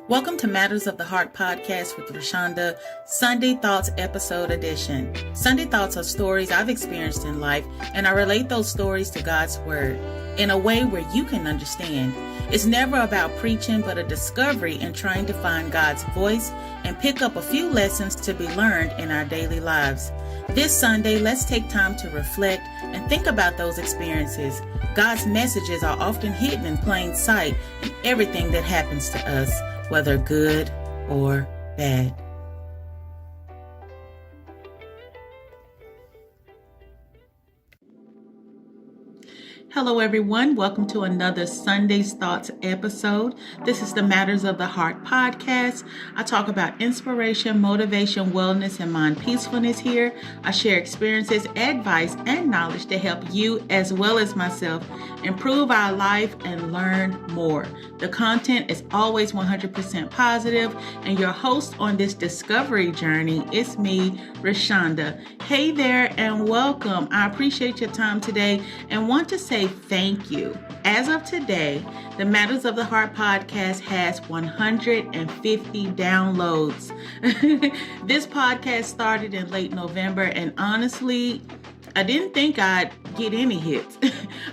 Welcome to Matters of the Heart podcast with Rashonda, Sunday Thoughts episode edition. Sunday Thoughts are stories I've experienced in life, and I relate those stories to God's Word in a way where you can understand. It's never about preaching, but a discovery in trying to find God's voice and pick up a few lessons to be learned in our daily lives. This Sunday, let's take time to reflect and think about those experiences. God's messages are often hidden in plain sight in everything that happens to us, whether good or bad. Hello everyone, welcome to another Sunday's Thoughts episode. This is the Matters of the Heart podcast. I talk about inspiration, motivation, wellness, and mind peacefulness here. I share experiences, advice, and knowledge to help you as well as myself improve our life and learn more. The content is always 100% positive, and your host on this discovery journey is me, Rashonda. Hey there and welcome. I appreciate your time today and want to say thank you. As of today, the Matters of the Heart podcast has 150 downloads. This podcast started in late November, and honestly, I didn't think I'd get any hits,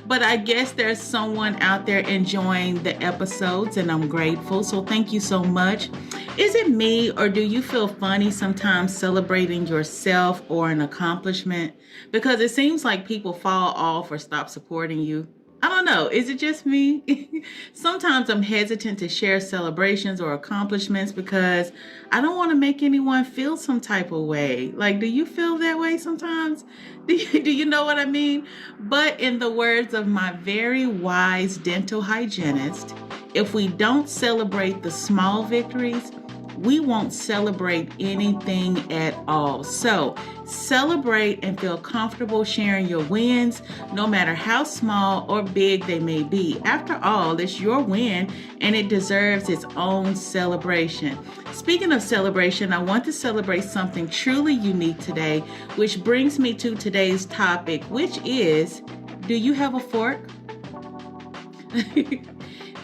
but I guess there's someone out there enjoying the episodes, and I'm grateful. So thank you so much. Is it me, or do you feel funny sometimes celebrating yourself or an accomplishment? Because it seems like people fall off or stop supporting you. I don't know. Is it just me? Sometimes I'm hesitant to share celebrations or accomplishments because I don't want to make anyone feel some type of way. Like, do you feel that way sometimes? Do you know what I mean? But in the words of my very wise dental hygienist, if we don't celebrate the small victories, we won't celebrate anything at all. So celebrate and feel comfortable sharing your wins, no matter how small or big they may be. After all, it's your win and it deserves its own celebration. Speaking of celebration, I want to celebrate something truly unique today, which brings me to today's topic, which is, do you have a fork?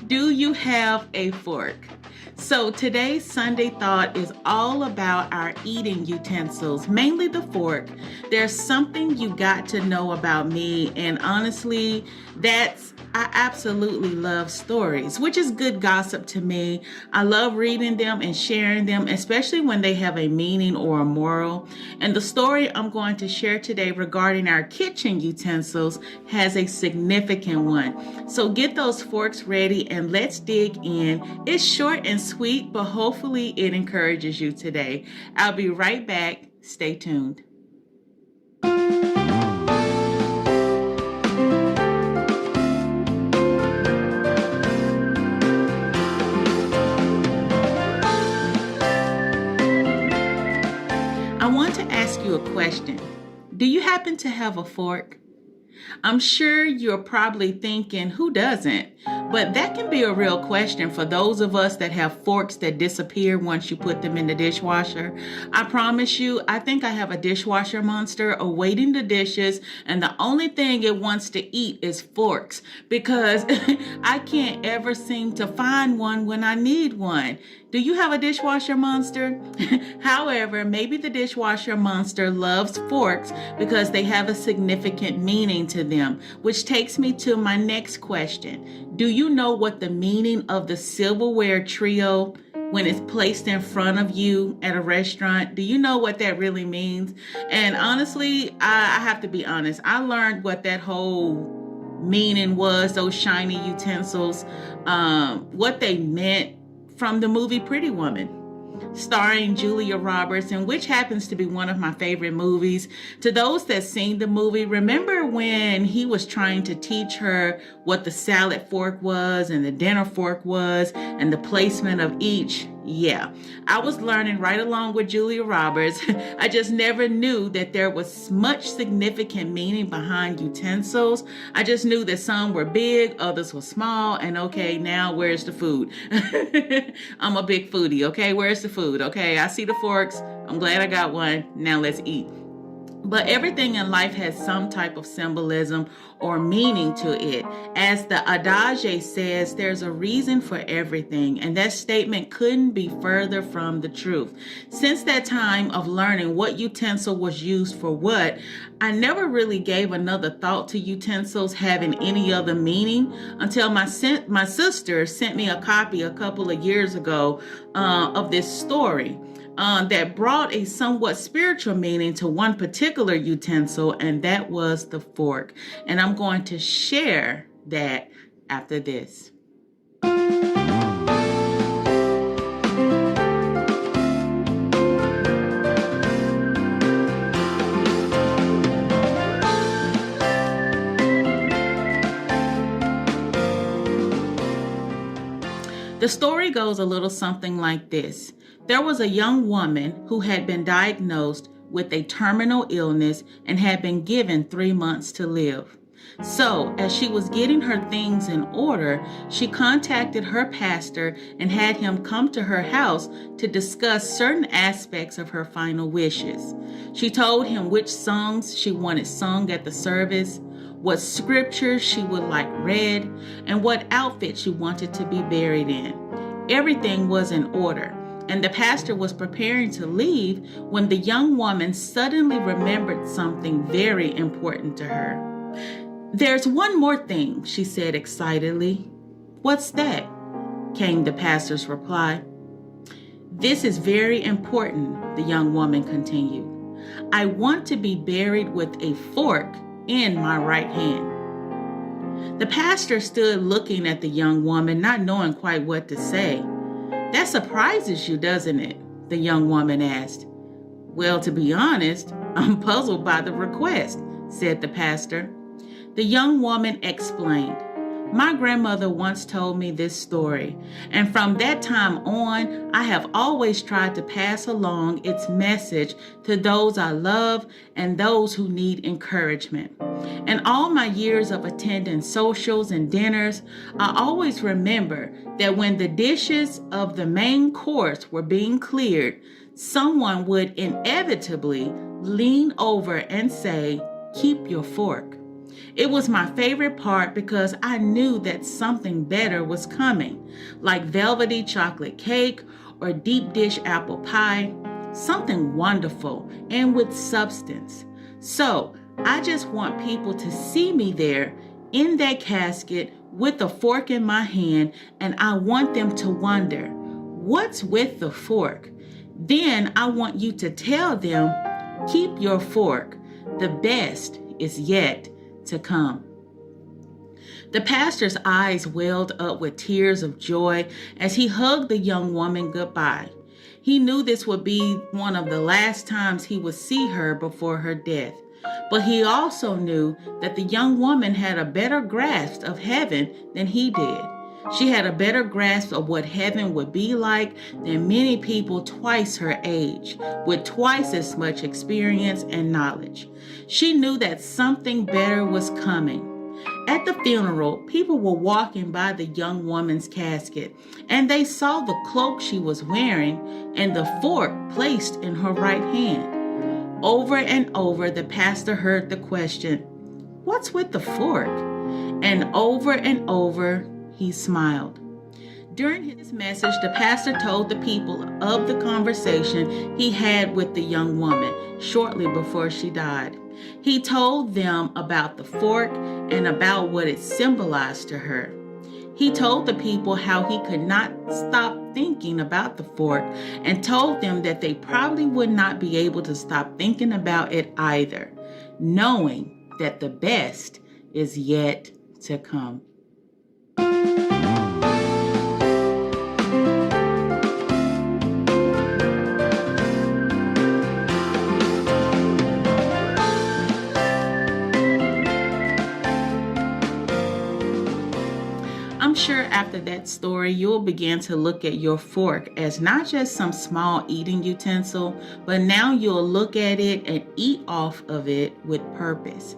Do you have a fork? So today's Sunday thought is all about our eating utensils, mainly the fork. There's something you got to know about me, and honestly, I absolutely love stories, which is good gossip to me. I love reading them and sharing them, especially when they have a meaning or a moral. And the story I'm going to share today regarding our kitchen utensils has a significant one. So get those forks ready and let's dig in. It's short and sweet, but hopefully it encourages you today. I'll be right back. Stay tuned. I want to ask you a question. Do you happen to have a fork? I'm sure you're probably thinking, who doesn't? But that can be a real question for those of us that have forks that disappear once you put them in the dishwasher. I promise you, I think I have a dishwasher monster awaiting the dishes, and the only thing it wants to eat is forks because I can't ever seem to find one when I need one. Do you have a dishwasher monster? However, maybe the dishwasher monster loves forks because they have a significant meaning to them, which takes me to my next question. Do you know what the meaning of the silverware trio when it's placed in front of you at a restaurant? Do you know what that really means? And honestly, I have to be honest. I learned what that whole meaning was, those shiny utensils, what they meant from the movie Pretty Woman, starring Julia Roberts, and which happens to be one of my favorite movies. To those that seen the movie, remember when he was trying to teach her what the salad fork was and the dinner fork was and the placement of each? Yeah, I was learning right along with Julia Roberts. I just never knew that there was much significant meaning behind utensils. I just knew that some were big, others were small, and okay, now where's the food? I'm a big foodie, okay? Where's the food? Okay, I see the forks. I'm glad I got one. Now let's eat. But everything in life has some type of symbolism or meaning to it. As the adage says, there's a reason for everything, and that statement couldn't be further from the truth. Since that time of learning what utensil was used for what, I never really gave another thought to utensils having any other meaning until my sister sent me a copy a couple of years ago of this story. That brought a somewhat spiritual meaning to one particular utensil, and that was the fork. And I'm going to share that after this. The story goes a little something like this. There was a young woman who had been diagnosed with a terminal illness and had been given 3 months to live. So, as she was getting her things in order, she contacted her pastor and had him come to her house to discuss certain aspects of her final wishes. She told him which songs she wanted sung at the service, what scriptures she would like read, and what outfit she wanted to be buried in. Everything was in order, and the pastor was preparing to leave when the young woman suddenly remembered something very important to her. "There's one more thing," she said excitedly. "What's that?" came the pastor's reply. "This is very important," the young woman continued. "I want to be buried with a fork in my right hand." The pastor stood looking at the young woman, not knowing quite what to say. "That surprises you, doesn't it?" the young woman asked. "Well, to be honest, I'm puzzled by the request," said the pastor. The young woman explained, "My grandmother once told me this story, and from that time on, I have always tried to pass along its message to those I love and those who need encouragement. In all my years of attending socials and dinners, I always remember that when the dishes of the main course were being cleared, someone would inevitably lean over and say, 'Keep your fork.' It was my favorite part because I knew that something better was coming, like velvety chocolate cake or deep dish apple pie, something wonderful and with substance. So I just want people to see me there in that casket with a fork in my hand, and I want them to wonder, what's with the fork? Then I want you to tell them, 'Keep your fork. The best is yet to come.'" The pastor's eyes welled up with tears of joy as he hugged the young woman goodbye. He knew this would be one of the last times he would see her before her death, but he also knew that the young woman had a better grasp of heaven than he did. She had a better grasp of what heaven would be like than many people twice her age, with twice as much experience and knowledge. She knew that something better was coming. At the funeral, people were walking by the young woman's casket, and they saw the cloak she was wearing and the fork placed in her right hand. Over and over, the pastor heard the question, "What's with the fork?" And over, he smiled. During his message, the pastor told the people of the conversation he had with the young woman shortly before she died. He told them about the fork and about what it symbolized to her. He told the people how he could not stop thinking about the fork and told them that they probably would not be able to stop thinking about it either, knowing that the best is yet to come. I'm sure after that story, you'll begin to look at your fork as not just some small eating utensil, but now you'll look at it and eat off of it with purpose.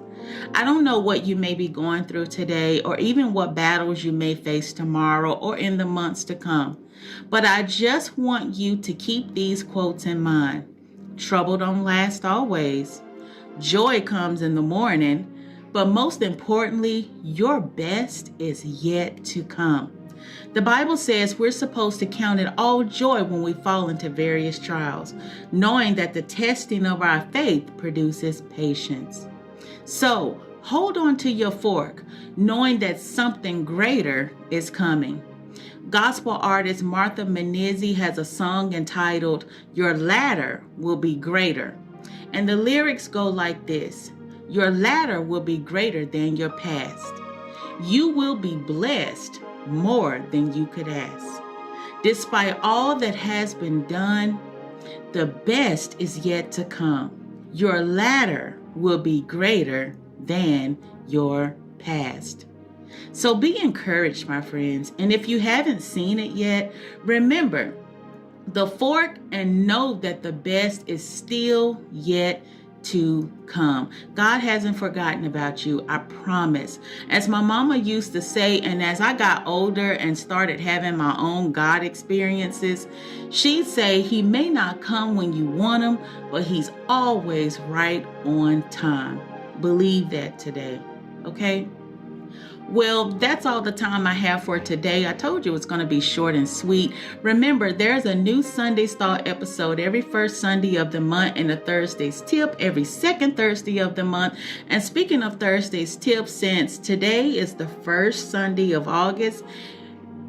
I don't know what you may be going through today, or even what battles you may face tomorrow or in the months to come, but I just want you to keep these quotes in mind. Trouble don't last always. Joy comes in the morning. But most importantly, your best is yet to come. The Bible says we're supposed to count it all joy when we fall into various trials, knowing that the testing of our faith produces patience. So hold on to your fork, knowing that something greater is coming. Gospel artist Martha Menezes has a song entitled, "Your Latter Will Be Greater." And the lyrics go like this: your latter will be greater than your past. You will be blessed more than you could ask. Despite all that has been done, the best is yet to come. Your latter will be greater than your past. So be encouraged, my friends. And if you haven't seen it yet, remember the fork and know that the best is still yet to come. God hasn't forgotten about you, I promise. As my mama used to say, and as I got older and started having my own God experiences, she'd say, He may not come when you want Him, but He's always right on time. Believe that today, okay? Well, that's all the time I have for today. I told you it's going to be short and sweet. Remember, there's a new Sunday's Thought episode every first Sunday of the month, and a Thursday's Tip every second Thursday of the month. And speaking of Thursday's Tip, since today is the first Sunday of August,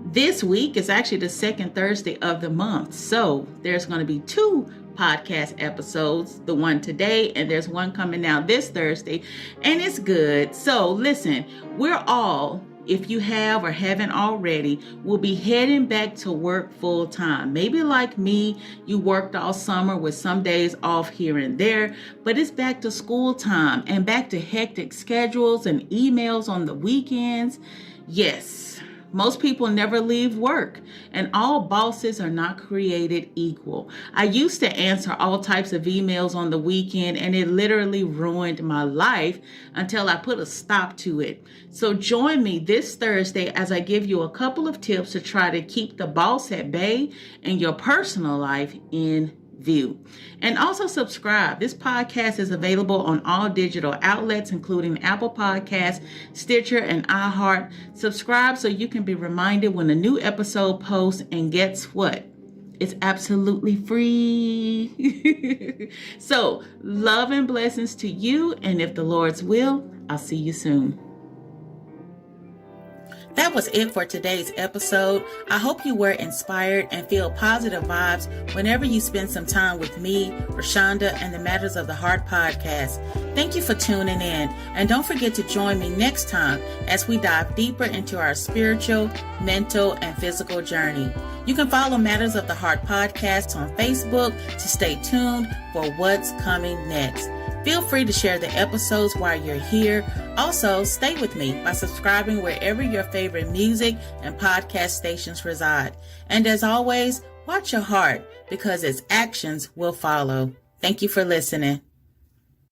this week is actually the second Thursday of the month. So there's going to be 2 podcast episodes, the one today, and there's one coming out this Thursday, and it's good. So listen, we're all, if you have or haven't already, will be heading back to work full time. Maybe like me, you worked all summer with some days off here and there, but it's back to school time and back to hectic schedules and emails on the weekends. Yes. Most people never leave work, and all bosses are not created equal. I used to answer all types of emails on the weekend, and it literally ruined my life until I put a stop to it. So join me this Thursday as I give you a couple of tips to try to keep the boss at bay and your personal life in view. And also subscribe. This podcast is available on all digital outlets, including Apple Podcasts, Stitcher, and iHeart. Subscribe so you can be reminded when a new episode posts, and guess what? It's absolutely free. So, love and blessings to you, and if the Lord's will, I'll see you soon. That was it for today's episode. I hope you were inspired and feel positive vibes whenever you spend some time with me, Rashonda, and the Matters of the Heart podcast. Thank you for tuning in, and don't forget to join me next time as we dive deeper into our spiritual, mental, and physical journey. You can follow Matters of the Heart podcast on Facebook to stay tuned for what's coming next. Feel free to share the episodes while you're here. Also, stay with me by subscribing wherever your favorite music and podcast stations reside. And as always, watch your heart, because its actions will follow. Thank you for listening.